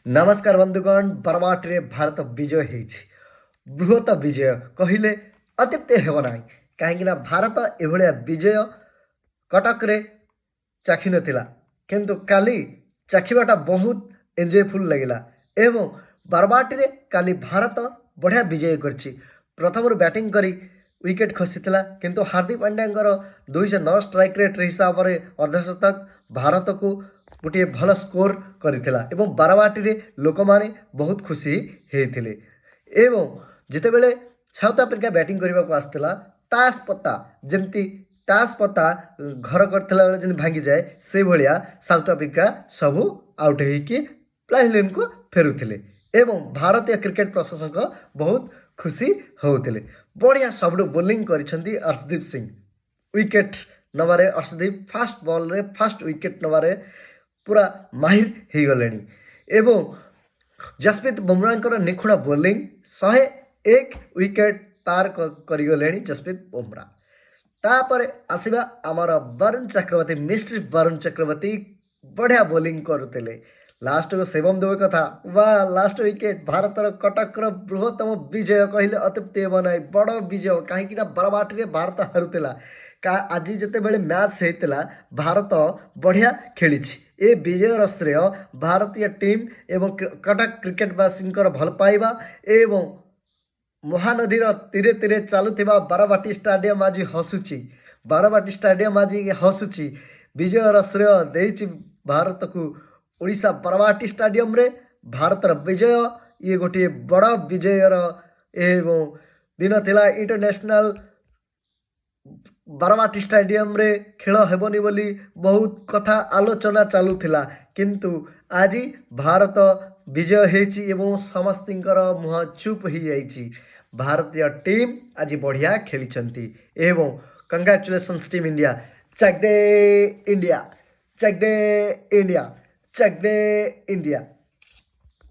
नमस्कार बंधुगण बरवाटे भारत विजय होइछि बृहत विजय कहले अत्युक्ति हेब ना कहीं भारत एभलिया विजय कटक रे चाखी नथिला किंतु काली चाखिबाटा बहुत एंजयफुल लगिला एवं बरवाटी काली भारत बढ़िया विजय करछि प्रथम बैटिंग करी विकेट खसीला किंतु हार्दिक पांड्या 209 स्ट्राइक रेट हिसाब से अर्धशतक भारत को गोटे भल स्कोर करथिला एवं बारवाटी लोक माने बहुत खुशी होते एवं जितेबले साउथ आफ्रिका बैटिंग करने को आसला ताश पत्ता जमती ताश पत्ता घर करथिला बेले भांगी जाए से भलिया साउथ आफ्रिका सबू आउट होइकी प्लेन को फेरुथिले एवं भारतीय क्रिकेट प्रशासक बहुत खुशी होते बढ़िया सबुठ बोलिंग करिसेंती अर्शदीप सिंह विकेट नबारे अर्शदीप फास्ट बॉल रे फास्ट विकेट नबारे पूरा माहिर हो गले एवं जसप्रीत बुमराह निखुण बोलिंग 101 विकेट पार करगले जसप्रीत बुमराह तापर आसवा आमर वरुण चक्रवर्ती मिस्टर वरुण चक्रवर्ती बढ़िया बोलिंग करुले लास्ट को शिवम दुबे कथा वाह लास्ट विकेट भारतर कटकर बृहत्तम विजय कहले अत्युक्ति हेब ना बड़ विजय कहीं बरवाटी भारत हारुला आज जिते बड़े मैच होता भारत बढ़िया खेली ए विजयर श्रेय भारतीय टीम एवं कटक क्रिकेटवासी भल पाइबा एवं महानदीर तीरे तीरे चलुवा बारवाटी स्टाडियम आज हसुची बारवाटी स्टाडियम आज हसुची विजयर श्रेय देछि भारत को ओडिशा बारवाटी स्टाडियम रे भारतर विजय ये गोटे बड़ विजयर एवं दिन थिला इंटरनेशनल बारवाटी स्टाडियम रे खेल हेबनी बोली बहुत कथा आलोचना चलुथिला किंतु आज भारत विजय हेछि एवं समस्तिंकर मुह चुप ही जाइछि भारतीय टीम आज बढ़िया खेली एवं कंग्रेचुलेशंस टीम इंडिया चक दे इंडिया चक दे इंडिया चक दे इंडिया।